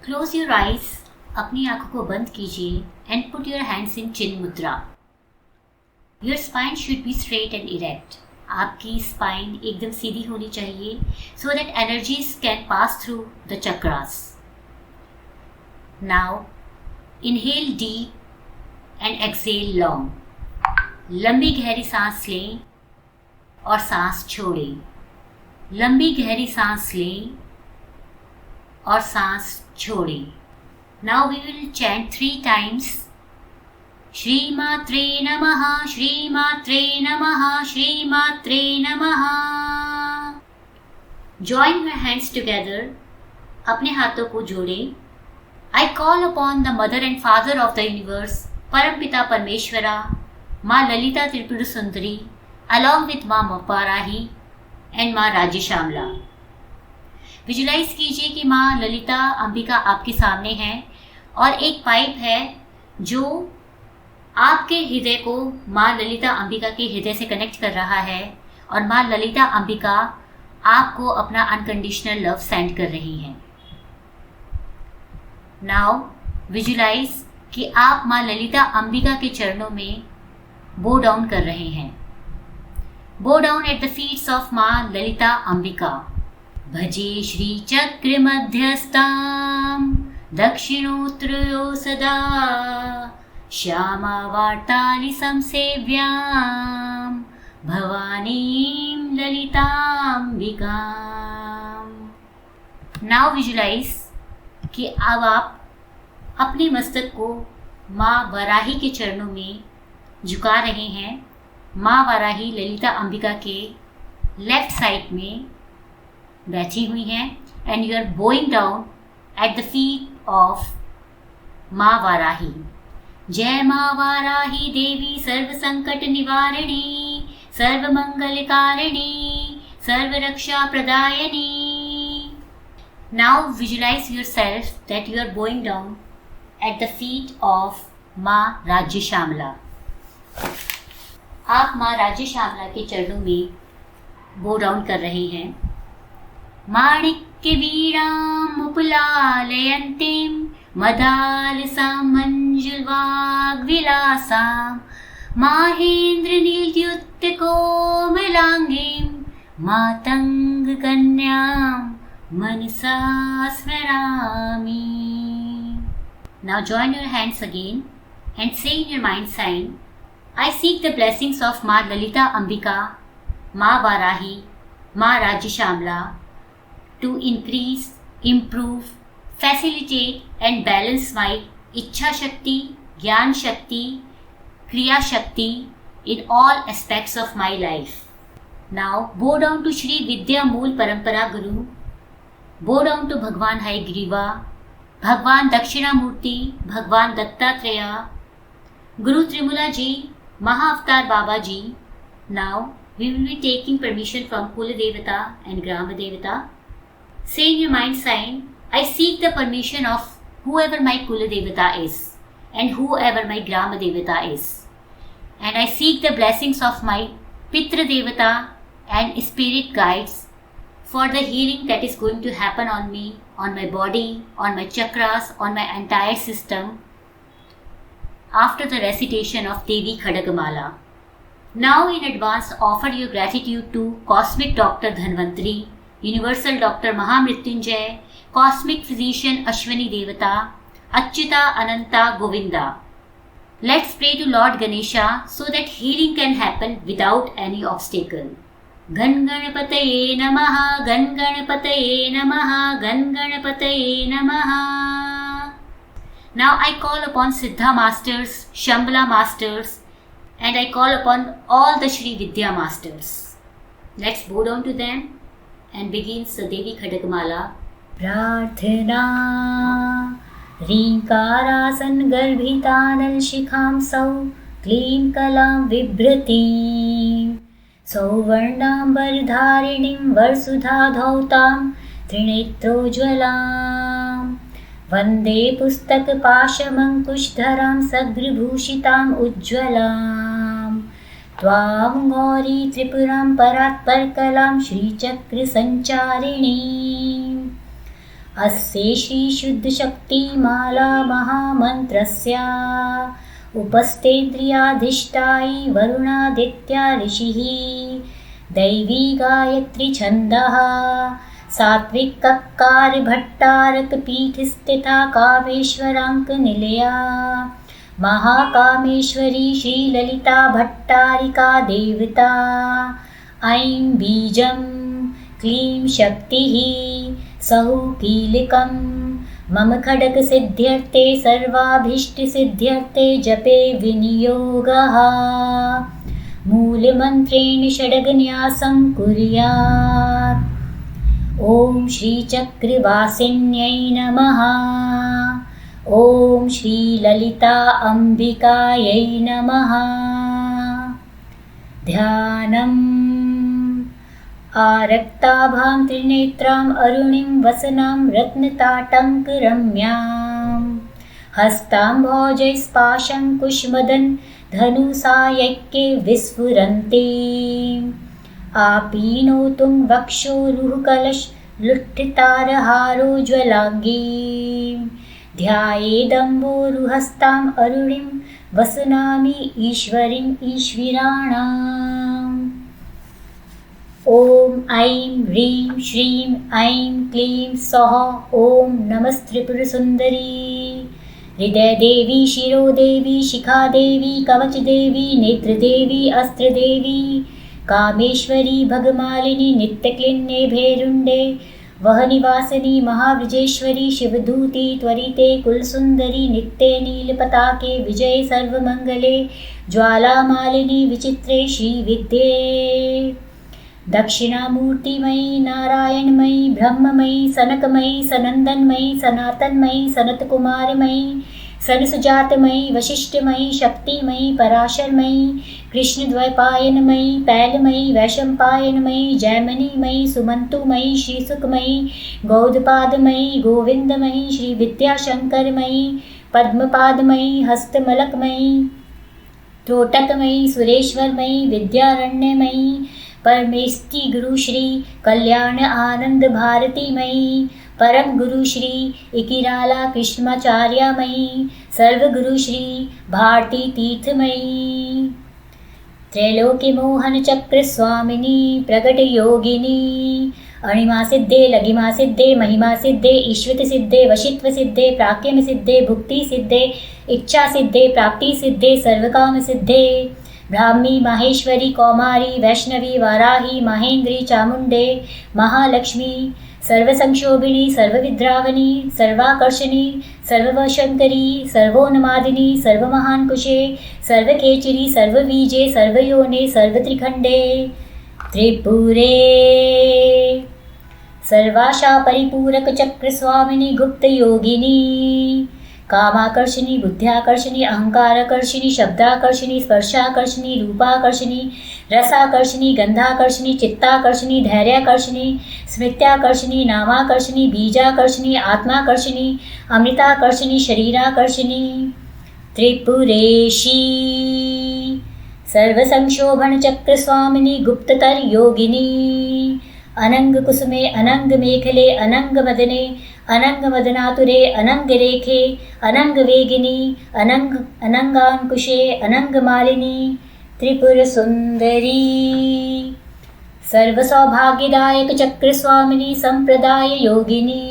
Close your eyes, अपनी आंखों को बंद कीजिए and put your hands in chin mudra. Your spine should be straight and erect. आपकी स्पाइन एकदम सीधी होनी चाहिए so that energies can pass through the chakras. Now, inhale deep and exhale long. लंबी गहरी सांस लें और सांस छोड़ें. लंबी गहरी सांस लें और सांस छोड़ें. Now we will chant 3 times. Shri Matre Namaha, Shri Matre Namaha, Shri Matre Namaha. Join your hands together. अपने हाथों को जोड़ें. I call upon the Mother and Father of the Universe, परमपिता परमेश्वरा, माँ ललिता त्रिपुर सुंदरी, along with माँ वाराही and माँ Rajya Shyamala. Visualise कीजिए कि माँ ललिता अंबिका आपके सामने है और एक पाइप है जो आपके हृदय को माँ ललिता अंबिका के हृदय से कनेक्ट कर रहा है और माँ ललिता अंबिका आपको अपना अनकंडीशनल लव सेंड कर रही हैं. नाउ विजुलाइज कि आप माँ ललिता अंबिका के चरणों में बो डाउन कर रहे हैं. Bow down at the feets of Maa Lalita Ambika. भजे श्री चक्र मध्यस्थां दक्षिणोत्तरयो सदा श्यामा वार्ताली संसेव्यां भवानीं ललितांबिकां. नाउ विजुलाइज कि अब आप अपने मस्तक को माँ वाराही के चरणों में झुका रहे हैं. माँ वाराही ललिता अंबिका के लेफ्ट साइड में बैठी हुई हैं and you are bowing down at the feet of माँ वाराही. जय माँ वाराही देवी सर्व संकट निवारिणी सर्व मंगलकारिणी सर्व रक्षा प्रदायिनी. Now visualize yourself that you are bowing down at the feet of माँ राज्य श्यामला. आप माँ राज्य श्यामला के चरणों में बो डाउन कर रहे हैं. माणिक्य वीणाम् उपलालयन्तीं मदालसां मञ्जुलवाग्विलासां माहेन्द्रनीलद्युत्तकोमलाङ्गीं मातङ्गकन्यां मनसा स्मरामि. Now join your hands again and say in your mind sign, I seek the blessings of Ma Lalita Ambika, Ma Varahi, Ma Rajya Shamla to increase, improve, facilitate and balance my Ichha Shakti, Gyan Shakti, Kriya Shakti in all aspects of my life. Now bow down to Shri Vidya Mool Parampara Guru, bow down to Bhagwan Hayagriva, Bhagwan Dakshinamurti, Bhagwan Dattatreya, Guru Trimula Ji, Maha-Avatar Baba Ji. Now we will be taking permission from Kula Devata and Grama Devata. Say in your mind sign, I seek the permission of whoever my Kula Devata is and whoever my Grama Devata is. And I seek the blessings of my Pitra Devata and spirit guides for the healing that is going to happen on me, on my body, on my chakras, on my entire system after the recitation of Devi Khadagamala. Now in advance offer your gratitude to Cosmic Doctor Dhanvantri, Universal Doctor Mahamrityunjay, Cosmic Physician Ashwini Devata, Achyuta Ananta Govinda. Let's pray to Lord Ganesha so that healing can happen without any obstacle. Gan Ganapataye Namaha, Gan Ganapataye Namaha, Gan Ganapataye Namaha. Now I call upon Siddha Masters, Shambhala Masters, and I call upon all the Shri Vidya Masters. Let's bow down to them and begin Devi Khadagamala. Prarthana Rinkarāsan Garbhitānal Shikham Sau Klim Kalam Vibhratīm Sauvarnam Varidharinim Varsudha Dhautam Trinetrojvalam Vande Pustak Pashamankushdharam Sagribhushitam Ujjvalam Tvam Gauri Tripuram Paratparkalam Shri Chakra Sancharini अस्ये श्रीशुद्धशक्तिमाला महामन्त्रस्य उपस्थेन्द्रियाधिष्ठायी वरुणादित्या ऋषिः दैवी गायत्री छन्दः सात्विककारभट्टारकपीठस्थिता कामेश्वराङ्कनिलया महाकामेश्वरी श्रीललिता भट्टारिका देवता। ऐं बीजं क्लीं शक्तिः सहुः कीलिकं मम खड्गसिद्ध्यर्थे सर्वाभीष्टसिद्ध्यर्थे जपे विनियोगः मूलमन्त्रेण षड्गन्यासं कुर्यात्। ॐ श्रीचक्रवासिन्यै नमः। ॐ श्रीललिता अम्बिकायै नमः। ध्यानम् आरक्ताभां त्रिनेत्राम् अरुणिं वसनां रत्नताटङ्करम्यां हस्ताम्भोजैस्पाशङ्कुशमदन् धनुसायैक्ये विस्फुरन्ति आपीनोतुं वक्षोरुहकलशलुठितारहारोज्ज्वलाङ्गीं ध्यायेदम्बोरुहस्ताम् अरुणिं वसनामि ईश्वरीम् ईश्वराणाम्। ॐ ऐं ह्रीं श्रीं ऐं क्लीं सौः। ॐ नमस्त्रिपुरसुन्दरी हृदयदेवी शिरोदेवी शिखादेवी कवचदेवी नेत्रदेवी अस्त्रदेवी कामेश्वरी भगमालिनी नित्यक्लिन्ने भैरुण्डे वहनिवासिनी महावृजेश्वरी शिवदूती त्वरिते कुलसुन्दरी नित्ये नीलपताके विजये सर्वमङ्गले ज्वालामालिनी विचित्रे श्रीविद्ये दक्षिणामूर्तिमयी नारायणमयी ब्रह्ममयी सनकमयी सनन्दनमयी सनातनमयी सनतकुमारमयी सनसुजातमयी वशिष्ठमयी शक्तिमयी पराशरमयी कृष्णद्वैपायनमयी पैलमयी वैशंपायनमयी जैमिनीमयी सुमंतुमयी श्रीसुखमयी गौडपादमयी गोविंदमयी श्री विद्याशंकरमयी पद्मपादमयी हस्तमलकमयी त्रोटकमयी सुरेश्वरमयी विद्यारण्यमयी परमेष्टि गुरु श्री कल्याण आनंद भारतीमयी परम गुरु श्री इकिराला कृष्णाचार्यमयी सर्वगुरु श्री भारती तीर्थमयी त्रैलोक्य मोहन चक्र स्वामिनी प्रगट योगिनी अणिमा सिद्धे लघिमा सिद्धे महिमा सिद्धे ईश्वत सिद्धे वशित्व सिद्धे प्राक्यम सिद्धे भुक्ति सिद्धे इच्छा सिद्धे प्राप्ति सिद्धे सर्वकाम सिद्धे ब्राह्मी माहेश्वरी कौमारी वैष्णवी वाराही महेंद्री चामुंडे महालक्ष्मी सर्वसंक्षोभिणी सर्वविद्रावणी सर्वाकर्षणी सर्वशंकरी सर्वोन्मादिनी सर्वमहान्कुशे सर्वखेचरी सर्वबीजे सर्वयोने सर्वत्रिखंडे त्रिपुरे सर्वाशा परिपूरक चक्र स्वामिनी गुप्त योगिनी कामाकर्षिणी बुद्ध्याकर्षिणी अहंकाराकर्षिणी शब्दाकर्षिणी स्पर्शाकर्षिणी रूपाकर्षिणी रसाकर्षिणी गंधाकर्षिणी चित्ताकर्षिणी धैर्याकर्षिणी स्मृत्याकर्षिणी नामाकर्षिणी बीजाकर्षिणी आत्माकर्षिणी अमृताकर्षिणी शरीराकर्षिणी त्रिपुरेशी सर्वसंक्षोभन चक्र स्वामिनी गुप्ततर योगिनी अनंग कुसुमे अनंग मेखले अनंग मदने अनंग मदनातुरे अनंग रेखे अनंग वेगिनी अनंग अनंगांकुशे अनंग मालिनी त्रिपुर सुंदरी सर्वसौभाग्यदायक चक्र स्वामिनी संप्रदाय योगिनी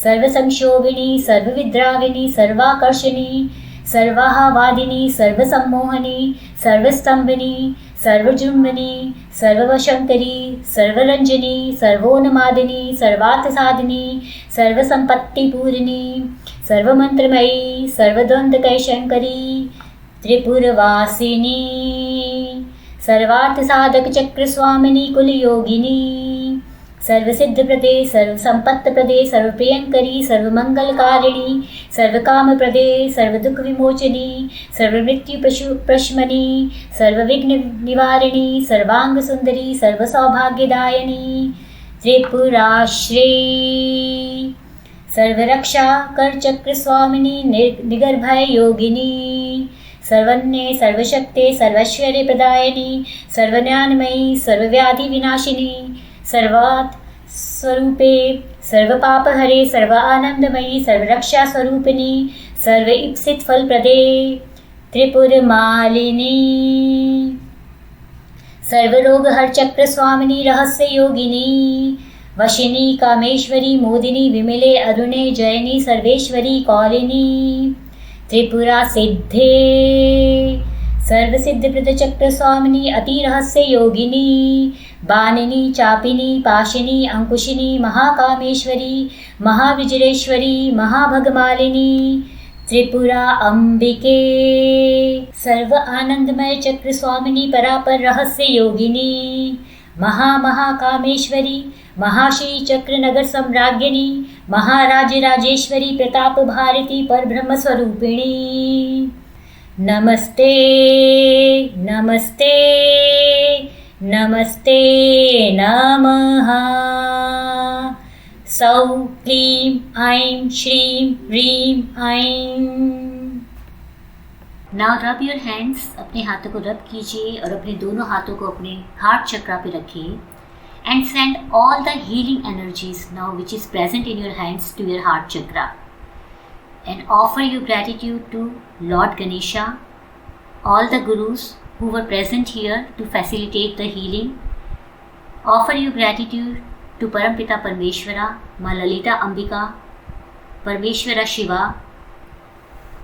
सर्वसंक्षोभिणी सर्वविद्राविनी सर्वाकर्षिणी सर्वाहावादिनी सर्वसम्मोहनी सर्वस्तंभिनी सर्वजृंभनी सर्ववशंकरी सर्वरंजनी सर्वोन्मादिनी सर्वार्थसाधिनी सर्वसंपत्तिपूरिणी सर्वमंत्रमयी सर्वद्वंद्वकैशंकरी त्रिपुरवासिनी सर्वार्थसाधक चक्र स्वामिनी कुलयोगिनी सर्वसिद्धप्रदे सर्वसंपत्प्रदे सर्वप्रियंकरी सर्वमंगलकारिणी सर्वकामप्रदे सर्वदुःखविमोचनी सर्वमृत्युप्रशमनी सर्वविघ्न निवारिणी सर्वांगसुंदरी सर्वसौभाग्यदायिनी त्रिपुराश्री सर्वरक्षा कर चक्र स्वामिनी निगर्भय योगिनी सर्वन्ये सर्वशक्ते सर्वैश्वर्य प्रदायिनी सर्वज्ञानमयी सर्वव्याधि विनाशिनी स्वरूपे सर्वपापहरे सर्व आनंदमयी सर्वरक्षा स्वरूपिणी सर्व इप्सित फलप्रदे त्रिपुरमालिनी सर्वरोगहर चक्र स्वामिनी रहस्य योगिनी वशिनी कामेश्वरी मोदिनी विमले अरुणे जयनी सर्वेश्वरी कौलिनी त्रिपुरा सिद्धे सर्वसिद्धिप्रद चक्र स्वामिनी अति रहस्य योगिनी बानिनी चापिनी पाशिनी अंकुशिनी महाकामेश्वरी महाविजरेश्वरी महाभगमालिनी त्रिपुरा अंबिके सर्व आनंदमय चक्र स्वामिनी परापर रहस्य योगिनी महाकामेश्वरी महाश्री चक्र नगर सम्राज्ञिनी महाराज राजेश्वरी प्रताप भारती परब्रह्म स्वरूपिणी नमस्ते नमस्ते नमस्ते नमः सौ क्लीं ऐं श्रीं ह्रीं ऐं। नाउ रब योर हैंड्स, अपने हाथों को रब कीजिए और अपने दोनों हाथों को अपने हार्ट चक्रा पे रखिए and send all the healing energies now which is present in your hands to your heart chakra and offer your gratitude to Lord Ganesha, all the gurus who were present here to facilitate the healing. Offer your gratitude to Parampita Parmeshwara, Ma Lalita Ambika, Parmeshwara Shiva.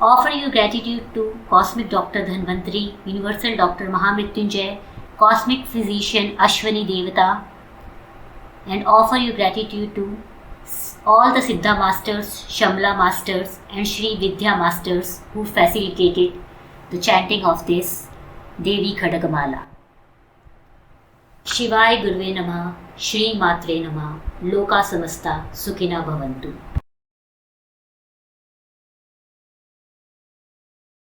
Offer your gratitude to Cosmic Doctor Dhanvantari, Universal Doctor Mahamrityunjay, Cosmic Physician Ashwani Devata, and offer your gratitude to all the Siddha Masters, Shamla Masters and Shri Vidya Masters who facilitated the chanting of this Devi Khadagamala. Shivaya Gurve Namah, Shri Matre Namah, Loka Samasta Sukhina Bhavantu.